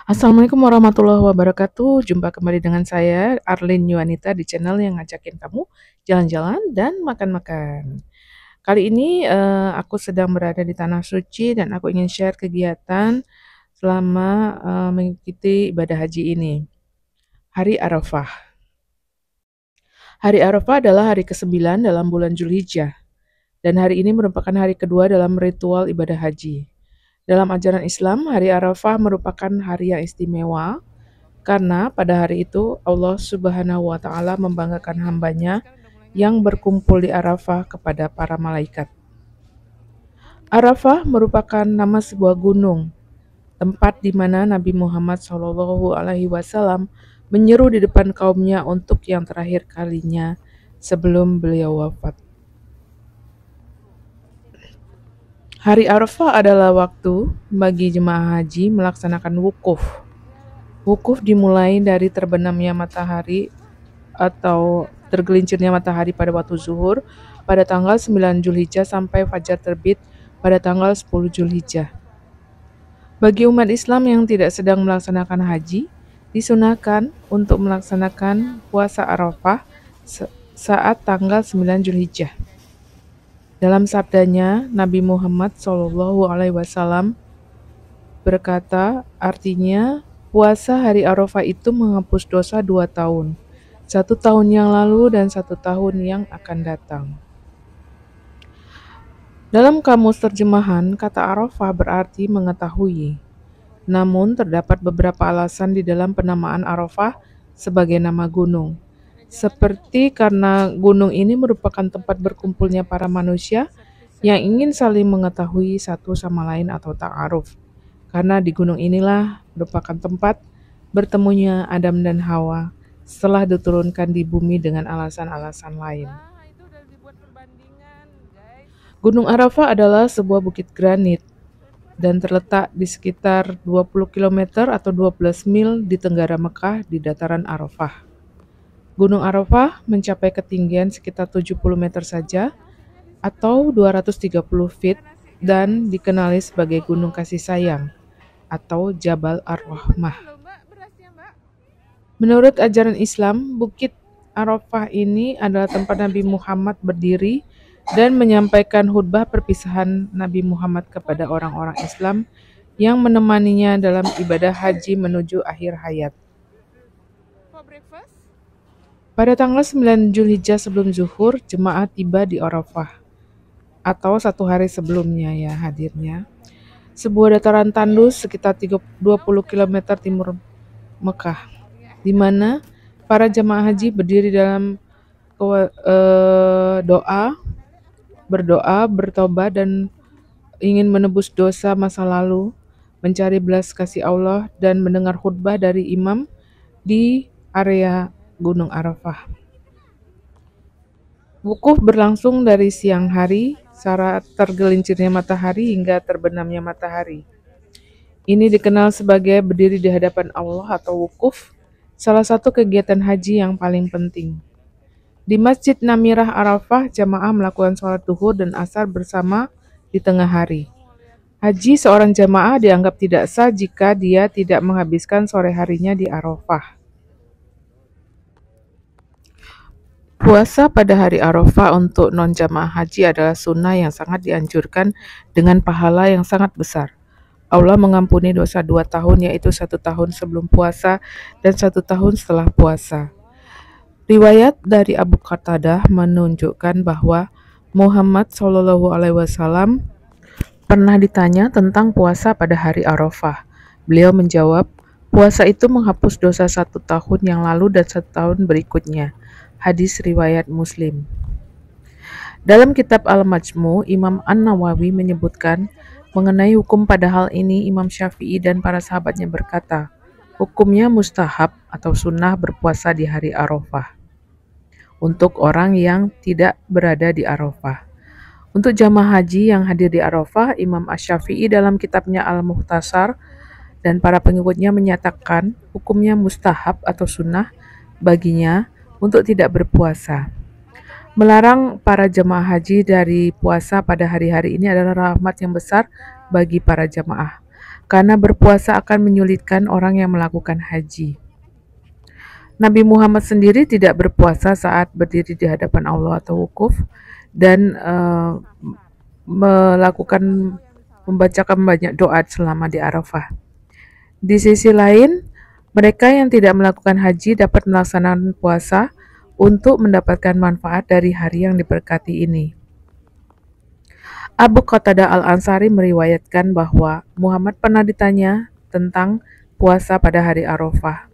Assalamualaikum warahmatullahi wabarakatuh. Jumpa kembali dengan saya, Arlin Yuanita, di channel yang ngajakin kamu jalan-jalan dan makan-makan. Kali ini aku sedang berada di Tanah Suci dan aku ingin share kegiatan selama mengikuti ibadah haji ini. Hari Arafah. Hari Arafah adalah hari ke-9 dalam bulan Zulhijjah. Dan hari ini merupakan hari kedua dalam ritual ibadah haji. Dalam ajaran Islam, hari Arafah merupakan hari yang istimewa karena pada hari itu Allah Subhanahu wa Ta'ala membanggakan hambanya yang berkumpul di Arafah kepada para malaikat. Arafah merupakan nama sebuah gunung, tempat di mana Nabi Muhammad SAW menyeru di depan kaumnya untuk yang terakhir kalinya sebelum beliau wafat. Hari Arafah adalah waktu bagi jemaah haji melaksanakan wukuf. Wukuf dimulai dari terbenamnya matahari atau tergelincirnya matahari pada waktu zuhur pada tanggal 9 Zulhijjah sampai fajar terbit pada tanggal 10 Zulhijjah. Bagi umat Islam yang tidak sedang melaksanakan haji, disunahkan untuk melaksanakan puasa Arafah saat tanggal 9 Zulhijjah. Dalam sabdanya, Nabi Muhammad SAW berkata, artinya puasa hari Arafah itu menghapus dosa 2 tahun. 1 tahun yang lalu dan 1 tahun yang akan datang. Dalam kamus terjemahan, kata Arafah berarti mengetahui. Namun terdapat beberapa alasan di dalam penamaan Arafah sebagai nama gunung. Seperti karena gunung ini merupakan tempat berkumpulnya para manusia yang ingin saling mengetahui satu sama lain atau ta'aruf. Karena di gunung inilah merupakan tempat bertemunya Adam dan Hawa setelah diturunkan di bumi dengan alasan-alasan lain. Gunung Arafah adalah sebuah bukit granit dan terletak di sekitar 20 km atau 12 mil di tenggara Mekah di dataran Arafah. Gunung Arafah mencapai ketinggian sekitar 70 meter saja atau 230 feet dan dikenali sebagai Gunung Kasih Sayang atau Jabal Ar-Rahmah. Menurut ajaran Islam, Bukit Arafah ini adalah tempat Nabi Muhammad berdiri dan menyampaikan khutbah perpisahan Nabi Muhammad kepada orang-orang Islam yang menemaninya dalam ibadah haji menuju akhir hayat. Pada tanggal 9 Zulhijjah sebelum zuhur, jemaah tiba di Arafah, atau 1 hari sebelumnya ya hadirnya. Sebuah dataran tandus sekitar 20 km timur Mekah, di mana para jemaah haji berdiri dalam berdoa, bertobat dan ingin menebus dosa masa lalu, mencari belas kasih Allah dan mendengar khutbah dari imam di area Gunung Arafah. Wukuf berlangsung dari siang hari saat tergelincirnya matahari hingga terbenamnya matahari. Ini dikenal sebagai berdiri di hadapan Allah atau wukuf, salah satu kegiatan haji yang paling penting. Di Masjid Namirah Arafah, jamaah melakukan sholat duhur dan asar bersama di tengah hari. Haji seorang jamaah dianggap tidak sah jika dia tidak menghabiskan sore harinya di Arafah. Puasa pada hari Arafah untuk non-jamaah haji adalah sunnah yang sangat dianjurkan dengan pahala yang sangat besar. Allah mengampuni dosa 2 tahun, yaitu 1 tahun sebelum puasa dan 1 tahun setelah puasa. Riwayat dari Abu Qatadah menunjukkan bahwa Muhammad SAW pernah ditanya tentang puasa pada hari Arafah. Beliau menjawab, puasa itu menghapus dosa 1 tahun yang lalu dan 1 tahun berikutnya. Hadis riwayat Muslim. Dalam kitab Al-Majmu, Imam An-Nawawi menyebutkan mengenai hukum pada hal ini. Imam Syafi'i dan para sahabatnya berkata, hukumnya mustahab atau sunnah berpuasa di hari Arafah untuk orang yang tidak berada di Arafah. Untuk jamaah haji yang hadir di Arafah, Imam Asy-Syafi'i dalam kitabnya Al-Mukhtasar dan para pengikutnya menyatakan hukumnya mustahab atau sunnah baginya untuk tidak berpuasa. Melarang para jemaah haji dari puasa pada hari-hari ini adalah rahmat yang besar bagi para jemaah. karena berpuasa akan menyulitkan orang yang melakukan haji. Nabi Muhammad sendiri tidak berpuasa saat berdiri di hadapan Allah atau wukuf dan melakukan membacakan banyak doa selama di Arafah. Di sisi lain, mereka yang tidak melakukan haji dapat melaksanakan puasa untuk mendapatkan manfaat dari hari yang diberkati ini. Abu Qatadah Al-Ansari meriwayatkan bahwa Muhammad pernah ditanya tentang puasa pada hari Arafah.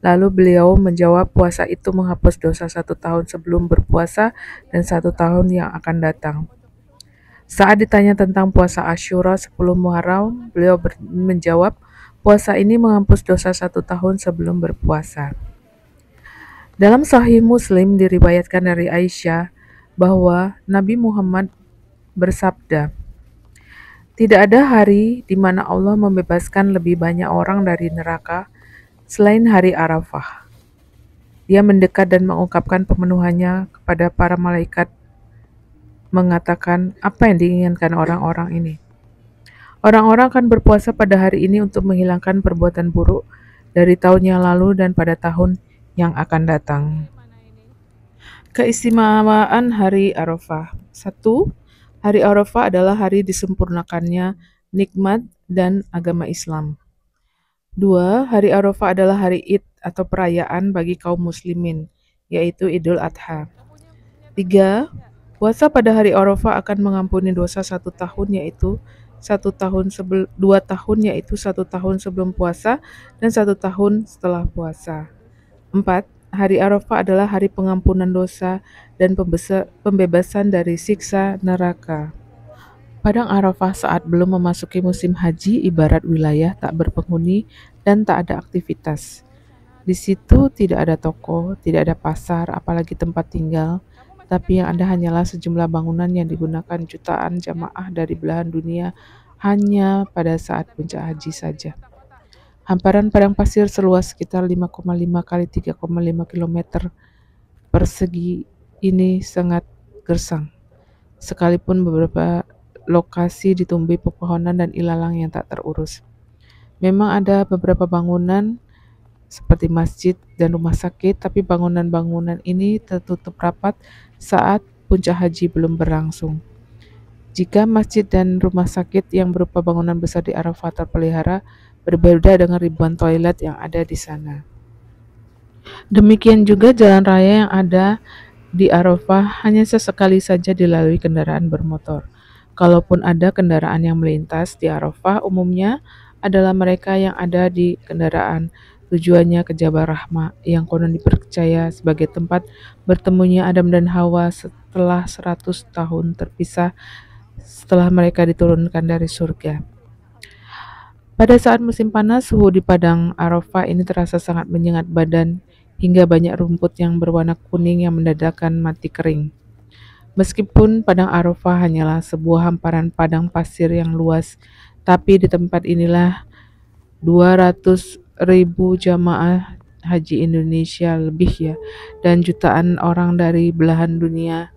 Lalu beliau menjawab puasa itu menghapus dosa 1 tahun sebelum berpuasa dan 1 tahun yang akan datang. Saat ditanya tentang puasa Asyura 10 Muharram, beliau menjawab, puasa ini menghapus dosa 1 tahun sebelum berpuasa. Dalam Sahih Muslim diriwayatkan dari Aisyah bahwa Nabi Muhammad bersabda, tidak ada hari di mana Allah membebaskan lebih banyak orang dari neraka selain hari Arafah. Dia mendekat dan mengungkapkan pemenuhannya kepada para malaikat, mengatakan apa yang diinginkan orang-orang ini. Orang-orang akan berpuasa pada hari ini untuk menghilangkan perbuatan buruk dari tahun yang lalu dan pada tahun yang akan datang. Keistimewaan Hari Arafah. 1. Hari Arafah adalah hari disempurnakannya nikmat dan agama Islam. 2. Hari Arafah adalah hari Id atau perayaan bagi kaum muslimin, yaitu Idul Adha. 3. Puasa pada hari Arafah akan mengampuni dosa 1 tahun, yaitu 2 tahun yaitu 1 tahun sebelum puasa dan 1 tahun setelah puasa. 4. Hari Arafah adalah hari pengampunan dosa dan pembebasan dari siksa neraka. Padang Arafah saat belum memasuki musim haji ibarat wilayah tak berpenghuni dan tak ada aktivitas. Di situ tidak ada toko, tidak ada pasar, apalagi tempat tinggal, tapi yang ada hanyalah sejumlah bangunan yang digunakan jutaan jamaah dari belahan dunia hanya pada saat puncak haji saja. Hamparan padang pasir seluas sekitar 5,5 kali 3,5 km persegi ini sangat gersang, sekalipun beberapa lokasi ditumbuhi pepohonan dan ilalang yang tak terurus. Memang ada beberapa bangunan seperti masjid dan rumah sakit, tapi bangunan-bangunan ini tertutup rapat saat puncak haji belum berlangsung. Jika masjid dan rumah sakit yang berupa bangunan besar di Arafah terpelihara, berbeda dengan ribuan toilet yang ada di sana. Demikian juga jalan raya yang ada di Arafah hanya sesekali saja dilalui kendaraan bermotor. Kalaupun ada kendaraan yang melintas di Arafah, umumnya adalah mereka yang ada di kendaraan tujuannya ke Jabal Rahmah yang konon dipercaya sebagai tempat bertemunya Adam dan Hawa setelah 100 tahun terpisah setelah mereka diturunkan dari surga. Pada saat musim panas, suhu di padang Arafah ini terasa sangat menyengat badan hingga banyak rumput yang berwarna kuning yang mendadakan mati kering. Meskipun padang Arafah hanyalah sebuah hamparan padang pasir yang luas, tapi di tempat inilah 200.000 jamaah haji Indonesia lebih dan jutaan orang dari belahan dunia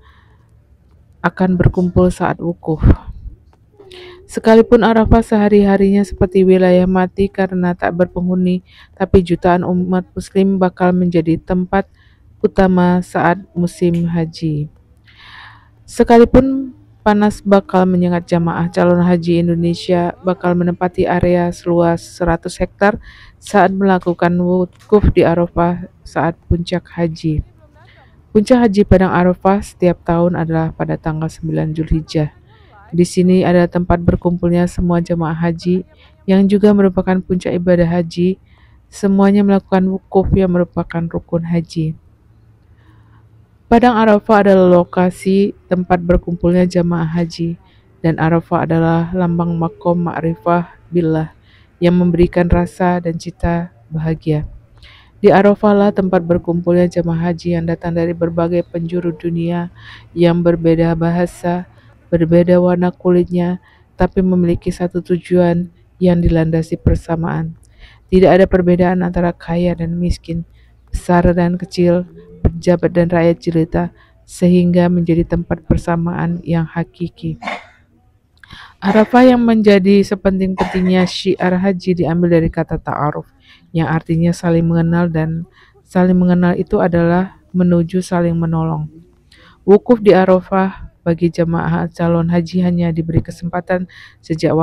akan berkumpul saat wukuf. Sekalipun Arafah sehari-harinya seperti wilayah mati karena tak berpenghuni, tapi jutaan umat muslim bakal menjadi tempat utama saat musim haji. Sekalipun panas bakal menyengat jamaah, calon haji Indonesia bakal menempati area seluas 100 hektar saat melakukan wukuf di Arafah saat puncak haji. Puncak haji Padang Arafah setiap tahun adalah pada tanggal 9 Zulhijjah. Di sini ada tempat berkumpulnya semua jamaah haji yang juga merupakan puncak ibadah haji. Semuanya melakukan wukuf yang merupakan rukun haji. Padang Arafah adalah lokasi tempat berkumpulnya jamaah haji, dan Arafah adalah lambang makom ma'rifah billah yang memberikan rasa dan cita bahagia. Di Arafah lah tempat berkumpulnya jamaah haji yang datang dari berbagai penjuru dunia yang berbeda bahasa, berbeda warna kulitnya, tapi memiliki satu tujuan yang dilandasi persamaan. Tidak ada perbedaan antara kaya dan miskin, besar dan kecil, pejabat dan rakyat jelita, sehingga menjadi tempat persamaan yang hakiki. Arafah yang menjadi sepenting-pentingnya syiar haji diambil dari kata ta'aruf, yang artinya saling mengenal, dan saling mengenal itu adalah menuju saling menolong. Wukuf di Arafah bagi jamaah calon haji hanya diberi kesempatan sejak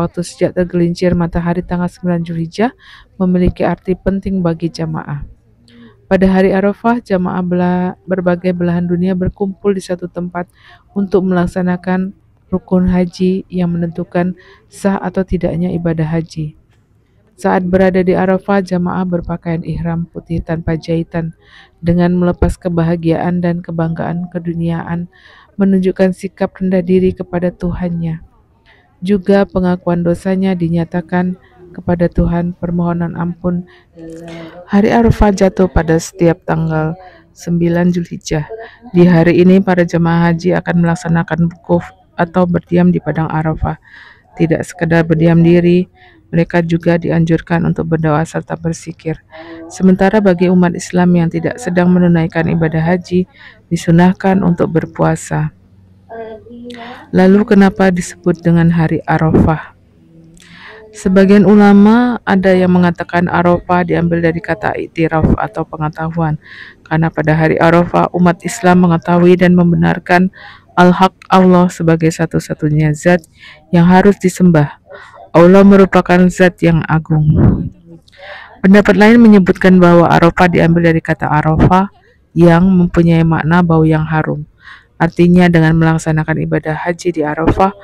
tergelincir matahari tanggal 9 Zulhijjah memiliki arti penting bagi jamaah. Pada hari Arafah, jamaah berbagai belahan dunia berkumpul di satu tempat untuk melaksanakan rukun haji yang menentukan sah atau tidaknya ibadah haji. Saat berada di Arafah, jamaah berpakaian ihram putih tanpa jahitan dengan melepas kebahagiaan dan kebanggaan keduniaan, menunjukkan sikap rendah diri kepada Tuhannya. Juga pengakuan dosanya dinyatakan kepada Tuhan, permohonan ampun. Hari Arafah jatuh pada setiap tanggal 9 Zulhijjah. Di hari ini para jemaah haji akan melaksanakan wukuf atau berdiam di padang Arafah. Tidak sekedar berdiam diri, mereka juga dianjurkan untuk berdoa serta berzikir. Sementara bagi umat Islam yang tidak sedang menunaikan ibadah haji, disunahkan untuk berpuasa. Lalu kenapa disebut dengan hari Arafah? Sebagian ulama ada yang mengatakan Arafah diambil dari kata iktiraf atau pengetahuan, karena pada hari Arafah umat Islam mengetahui dan membenarkan Al-Haq Allah sebagai satu-satunya zat yang harus disembah. Allah merupakan zat yang agung. Pendapat lain menyebutkan bahwa Arafah diambil dari kata Arafah yang mempunyai makna bau yang harum. Artinya dengan melaksanakan ibadah haji di Arafah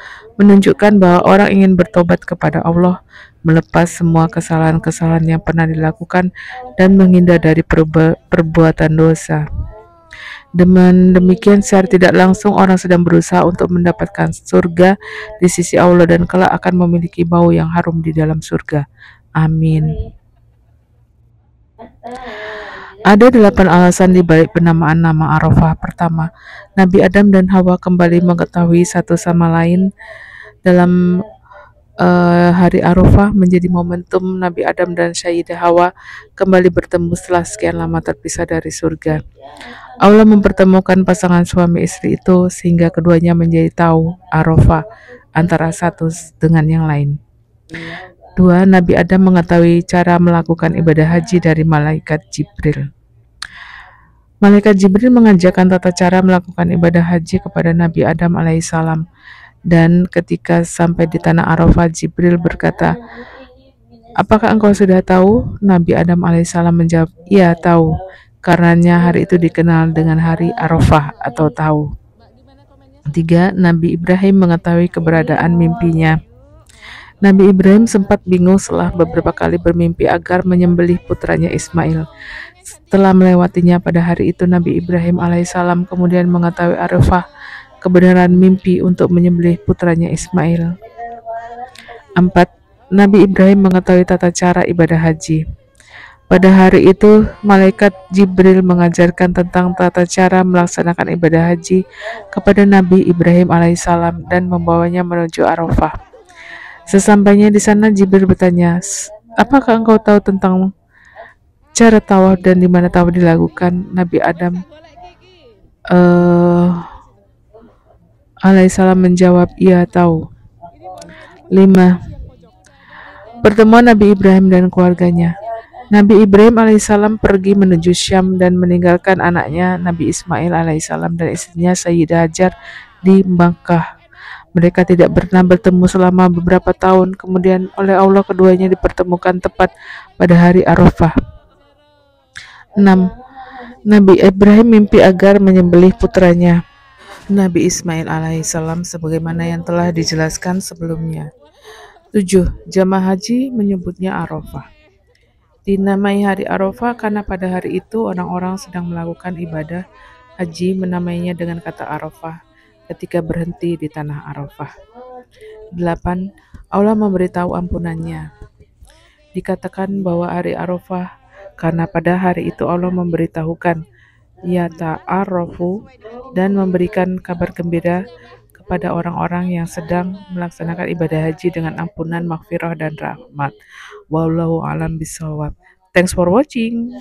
menunjukkan bahwa orang ingin bertobat kepada Allah, melepas semua kesalahan-kesalahan yang pernah dilakukan dan menghindar dari perbuatan dosa. Dengan demikian secara tidak langsung orang sedang berusaha untuk mendapatkan surga di sisi Allah dan kelak akan memiliki bau yang harum di dalam surga. Amin. Ada 8 alasan di balik penamaan nama Arafah. Pertama, Nabi Adam dan Hawa kembali mengetahui satu sama lain dalam hari Arafah menjadi momentum Nabi Adam dan Sayyidah Hawa kembali bertemu setelah sekian lama terpisah dari surga. Allah mempertemukan pasangan suami istri itu sehingga keduanya menjadi tahu Arafah antara satu dengan yang lain. 2. Nabi Adam mengetahui cara melakukan ibadah haji dari malaikat Jibril. Malaikat Jibril mengajarkan tata cara melakukan ibadah haji kepada Nabi Adam alaihissalam. Dan ketika sampai di tanah Arafah, Jibril berkata, "Apakah engkau sudah tahu?" Nabi Adam alaihissalam menjawab, "Iya, tahu. Karenanya hari itu dikenal dengan hari Arafah atau tahu." 3. Nabi Ibrahim mengetahui keberadaan mimpinya. Nabi Ibrahim sempat bingung setelah beberapa kali bermimpi agar menyembelih putranya Ismail. Setelah melewatinya pada hari itu, Nabi Ibrahim alaihissalam kemudian mengetahui Arafah kebenaran mimpi untuk menyembelih putranya Ismail. 4. Nabi Ibrahim mengetahui tata cara ibadah haji. Pada hari itu, malaikat Jibril mengajarkan tentang tata cara melaksanakan ibadah haji kepada Nabi Ibrahim alaihissalam dan membawanya menuju Arafah. Sesampainya di sana, Jibril bertanya, "Apakah engkau tahu tentang cara tawaf dan di mana tawaf dilakukan?" Nabi Adam alaihissalam menjawab, "Iya, tahu." 5. Pertemuan Nabi Ibrahim dan keluarganya. Nabi Ibrahim alaihissalam pergi menuju Syam dan meninggalkan anaknya Nabi Ismail alaihissalam dan istrinya Sayyidah Hajar di Makkah. Mereka tidak pernah bertemu selama beberapa tahun. Kemudian oleh Allah keduanya dipertemukan tepat pada hari Arafah. 6. Nabi Ibrahim mimpi agar menyembelih putranya Nabi Ismail alaihissalam sebagaimana yang telah dijelaskan sebelumnya. 7. Jamaah haji menyebutnya Arafah. Dinamai hari Arafah karena pada hari itu orang-orang sedang melakukan ibadah haji, menamainya dengan kata Arafah ketika berhenti di tanah Arafah. 8. Allah memberitahu ampunannya. Dikatakan bahwa hari Arafah karena pada hari itu Allah memberitahukan yata'arafu dan memberikan kabar gembira kepada orang-orang yang sedang melaksanakan ibadah haji dengan ampunan, maghfirah dan rahmat. Wallahu a'lam bishawab. Thanks for watching.